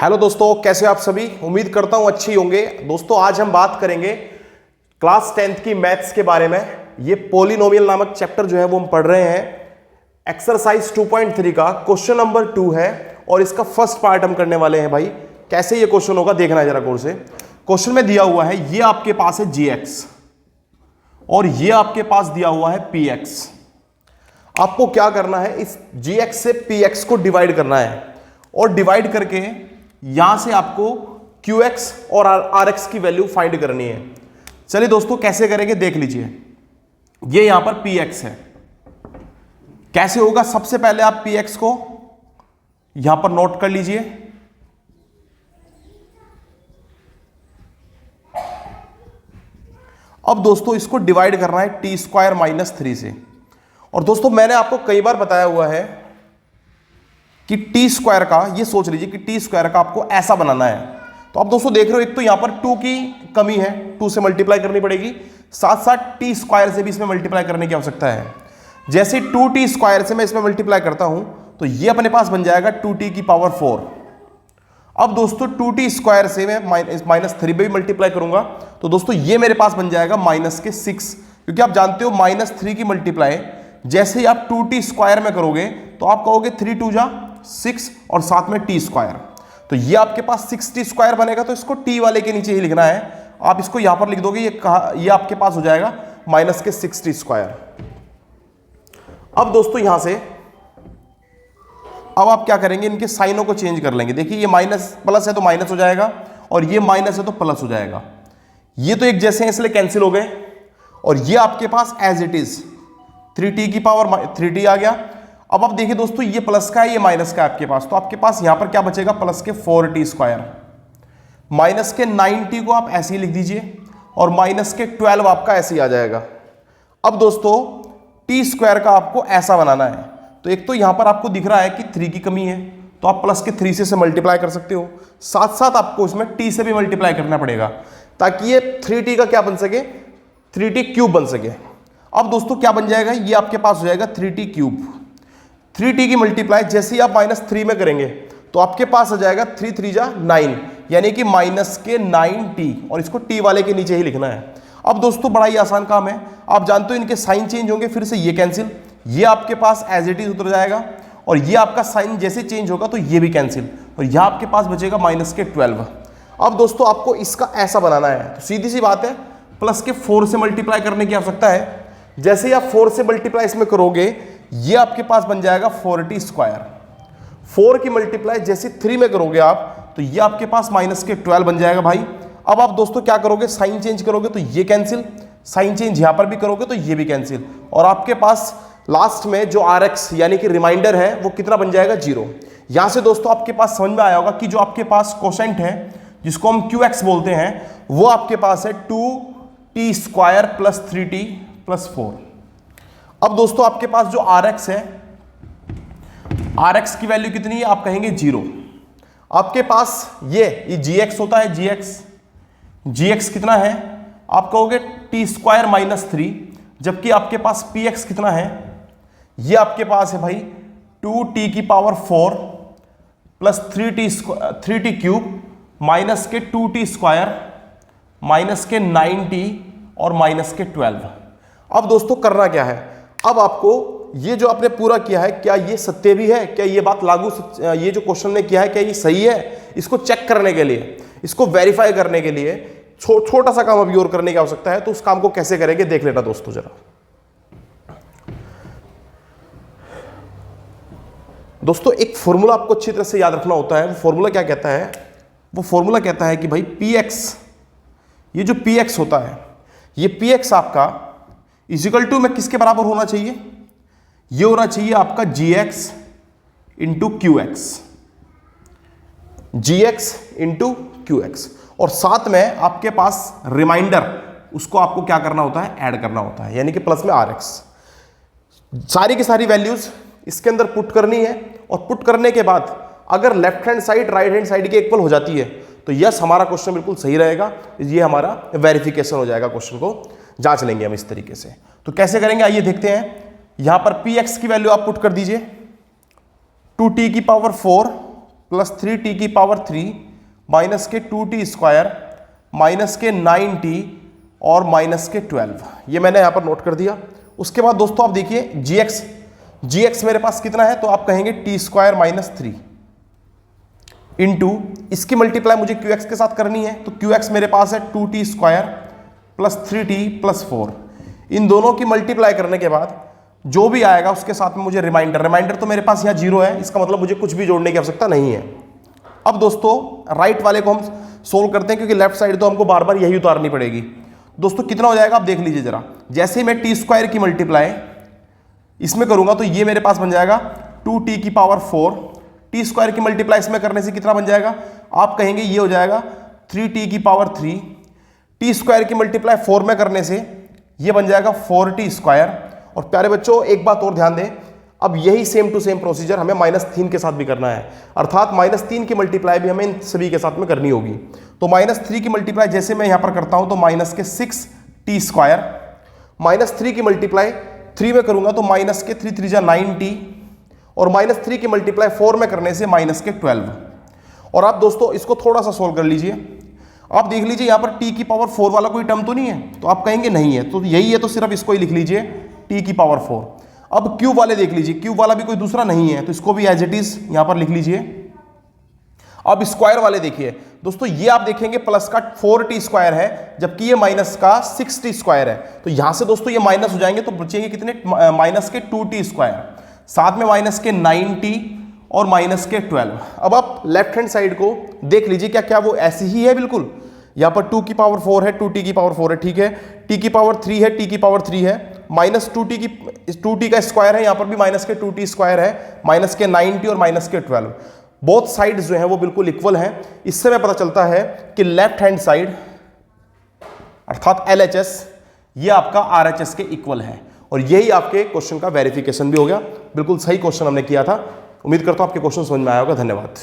Hello दोस्तों, कैसे आप सभी। उम्मीद करता हूं अच्छे होंगे। दोस्तों आज हम बात करेंगे क्लास 10th की मैथ्स के बारे में। ये पॉलिनोमियल नामक चैप्टर जो है वो हम पढ़ रहे हैं। एक्सरसाइज 2.3 का क्वेश्चन नंबर 2 है और इसका फर्स्ट पार्ट हम करने वाले हैं। भाई कैसे ये क्वेश्चन होगा देखना है जरा गौर से। क्वेश्चन में दिया हुआ है, ये आपके पास है gx और ये आपके पास दिया हुआ है px। आपको क्या करना है, इस gx से px को डिवाइड करना है और डिवाइड करके यहां से आपको qx और rx की वैल्यू फाइंड करनी है। चलिए दोस्तों कैसे करेंगे देख लीजिए। ये यहां पर px है, कैसे होगा। सबसे पहले आप px को यहां पर नोट कर लीजिए। अब दोस्तों इसको डिवाइड करना है t² - 3 से। और दोस्तों मैंने आपको कई बार बताया हुआ है कि t² का, ये सोच लीजिए कि t² का आपको ऐसा बनाना है। तो आप दोस्तों देख रहे हो, एक तो यहां पर 2 की कमी है, 2 से मल्टीप्लाई करनी पड़ेगी, साथ साथ t² से भी इसमें मल्टीप्लाई करने की आवश्यकता है। जैसे 2t² से मैं इसमें मल्टीप्लाई करता हूं तो ये अपने पास बन जाएगा 2t⁴। अब दोस्तों 2t² से मैं -3 पे भी मल्टीप्लाई करूंगा तो दोस्तों ये मेरे पास बन जाएगा -6, क्योंकि आप जानते हो -3 की मल्टीप्लाई जैसे ही आप 2t² में करोगे तो आप कहोगे 3 2 जा 6 और साथ में t²। तो ये आपके पास 6t² बनेगा, तो इसको t वाले के नीचे ही लिखना है। आप इसको यहां पर लिख दोगे, ये आपके पास हो जाएगा -6t²। अब दोस्तों यहां से अब आप क्या करेंगे, इनके साइनों को चेंज कर लेंगे। देखिए ये प्लस है तो माइनस हो जाएगा और ये माइनस है तो प्लस हो जाएगा। ये तो एक जैसे हैं इसलिए कैंसिल हो गए। और ये आपके पास एज इट इज 3t⁻³ आ गया। अब आप देखिए दोस्तों, ये प्लस का है ये माइनस का है आपके पास, तो आपके पास यहां पर क्या बचेगा, प्लस के 4t²। माइनस के 9t को आप ऐसे ही लिख दीजिए और माइनस के 12 आपका ऐसे ही आ जाएगा। अब दोस्तों t² का आपको ऐसा बनाना है। तो एक तो यहां पर आपको दिख रहा है कि 3 की कमी है, तो आप प्लस के 3 से मल्टीप्लाई कर सकते हो। साथ साथ आपको इसमें t से भी मल्टीप्लाई करना पड़ेगा ताकि ये 3t का क्या बन सके, 3t³ बन सके। अब दोस्तों क्या बन जाएगा, ये आपके पास हो जाएगा 3t³। 3t की मल्टीप्लाई जैसे ही आप -3 में करेंगे तो आपके पास आ जाएगा 3 3 जा 9, यानी कि -9t, और इसको t वाले के नीचे ही लिखना है। अब दोस्तों बड़ा ही आसान काम है। आप जानते हो इनके साइन चेंज होंगे, फिर से ये कैंसिल, ये आपके पास एज इट इज उतर जाएगा और ये आपका साइन जैसे चेंज होगा तो ये भी कैंसिल, और यह आपके पास बचेगा -12। अब दोस्तों आपको इसका ऐसा बनाना है, तो सीधी सी बात है, प्लस के 4 से मल्टीप्लाई करने की आवश्यकता है। जैसे ही आप 4 से मल्टीप्लाई इसमें करोगे ये आपके पास बन जाएगा 4t²। 4 की मल्टीप्लाई जैसे 3 में करोगे आप तो ये आपके पास -12 बन जाएगा भाई। अब आप दोस्तों क्या करोगे, साइन चेंज करोगे तो ये कैंसिल, साइन चेंज यहां पर भी करोगे तो ये भी कैंसिल, और आपके पास लास्ट में जो rx यानी कि रिमाइंडर है वो कितना बन जाएगा, 0। यहां से दोस्तों आपके पास समझ में आया होगा कि जो आपके पास कोशेंट है जिसको हम qx बोलते हैं वो आपके पास है 2t² + 3t + 4। अब दोस्तों आपके पास जो rx है, rx की वैल्यू कितनी है, आप कहेंगे 0। आपके पास ये gx होता है, gx कितना है, आप कहोगे t² - 3, जबकि आपके पास px कितना है, ये आपके पास है भाई 2t⁴ + 3t³ माइनस के 2t² माइनस के 9t और माइनस के 12। अब दोस्तों करना क्या है, अब आपको ये जो आपने पूरा किया है क्या ये सत्य भी है, क्या ये बात लागू, ये जो क्वेश्चन ने किया है क्या ये सही है, इसको चेक करने के लिए, इसको वेरीफाई करने के लिए छोटा सा काम अभी और करने की आवश्यकता है। तो उस काम को कैसे करेंगे देख लेना दोस्तों जरा। दोस्तों एक फॉर्मूला आपको अच्छी तरह से याद रखना होता है। वो फॉर्मूला क्या कहता है, वो फॉर्मूला कहता है कि भाई px, ये जो px होता है, ये px आपका इक्वल टू में किसके बराबर होना चाहिए, ये होना चाहिए आपका gx × qx, gx × qx, और साथ में आपके पास रिमाइंडर, उसको आपको क्या करना होता है, ऐड करना होता है, यानी कि प्लस में rx। सारी की सारी वैल्यूज इसके अंदर पुट करनी है, और पुट करने के बाद अगर left hand side right hand side के इक्वल हो जाती है तो यस हमारा क्वेश्चन बिल्कुल सही रहेगा, ये हमारा वेरिफिकेशन हो जाएगा। क्वेश्चन को जांच लेंगे हम इस तरीके से। तो कैसे करेंगे आइए देखते हैं। यहां पर px की वैल्यू आप पुट कर दीजिए 2t⁴ प्लस 3t की पावर 3 माइनस के 2t स्क्वायर माइनस के 9t और माइनस के 12। ये मैंने यहां पर नोट कर दिया। उसके बाद दोस्तों आप देखिए gx मेरे पास कितना है, तो आप कहेंगे टी स्क्वायर माइनस 3 इंटू इसकी मल्टीप्लाई मुझे qx के साथ करनी है, तो qx मेरे पास है 2t square plus 3t plus 4। इन दोनों की मल्टीप्लाई करने के बाद जो भी आएगा उसके साथ में मुझे रिमाइंडर तो मेरे पास यहाँ 0 है, इसका मतलब मुझे कुछ भी जोड़ने की आवश्यकता नहीं है। अब दोस्तों राइट वाले को हम सोल्व करते हैं, क्योंकि लेफ्ट साइड तो हमको बार बार यही उतारनी पड़ेगी। दोस्तों कितना हो जाएगा आप देख लीजिए जरा। जैसे ही मैं टी स्क्वायर की मल्टीप्लाई इसमें करूंगा तो ये मेरे पास बन जाएगा 2t की पावर 4। टी स्क्वायर की मल्टीप्लाई इसमें करने से कितना बन जाएगा, आप कहेंगे ये हो जाएगा 3t की पावर 3। टी स्क्वायर की मल्टीप्लाई 4 में करने से ये बन जाएगा 4t स्क्वायर। और प्यारे बच्चों एक बात और ध्यान दें, अब यही सेम टू सेम प्रोसीजर हमें -3 के साथ भी करना है, अर्थात -3 की मल्टीप्लाई भी हमें इन सभी के साथ में करनी होगी। तो -3 की मल्टीप्लाई जैसे मैं यहां पर करता हूं तो माइनस के 6t स्क्वायर, -3 की मल्टीप्लाई 3 में करूंगा तो माइनस के 3 3 9t, और -3 की मल्टीप्लाई 4 में करने से माइनस के 12। और आप दोस्तों इसको थोड़ा सा सोल्व कर लीजिए, आप देख लीजिए यहां पर t की पावर 4 वाला कोई टर्म तो नहीं है, तो आप कहेंगे नहीं है, तो यही है तो सिर्फ इसको ही लिख लीजिए t की पावर 4। अब क्यूब वाले देख लीजिए, क्यूब वाला भी कोई दूसरा नहीं है, तो इसको भी एज इट इज यहां पर लिख लीजिए। अब स्क्वायर वाले देखिए दोस्तों, ये आप देखेंगे प्लस का 4t स्क्वायर है, जबकि ये माइनस का 6t स्क्वायर है। तो यहां से दोस्तों ये माइनस हो जाएंगे, तो बचेंगे कितने, माइनस के 2t स्क्वायर, साथ में माइनस के 9t और माइनस के 12। अब आप लेफ्ट हैंड साइड को देख लीजिए, क्या क्या वो ऐसी ही है बिल्कुल। यहां पर 2 की पावर 4 है, 2t की पावर 4 है, ठीक है, t की पावर 3 है, t की पावर 3 है, माइनस 2t का स्क्वायर है, यहां पर भी माइनस के 2t स्क्वायर है, माइनस के 9t और माइनस के 12। बोथ साइड्स जो हैं वो बिल्कुल इक्वल हैं। इससे हमें पता चलता है कि लेफ्ट हैंड साइड अर्थात LHS ये आपका RHS के इक्वल है, और यही आपके क्वेश्चन का वेरिफिकेशन भी हो गया। बिल्कुल सही क्वेश्चन हमने किया था। उम्मीद करता हूं आपके क्वेश्चन समझ में आया होगा। धन्यवाद।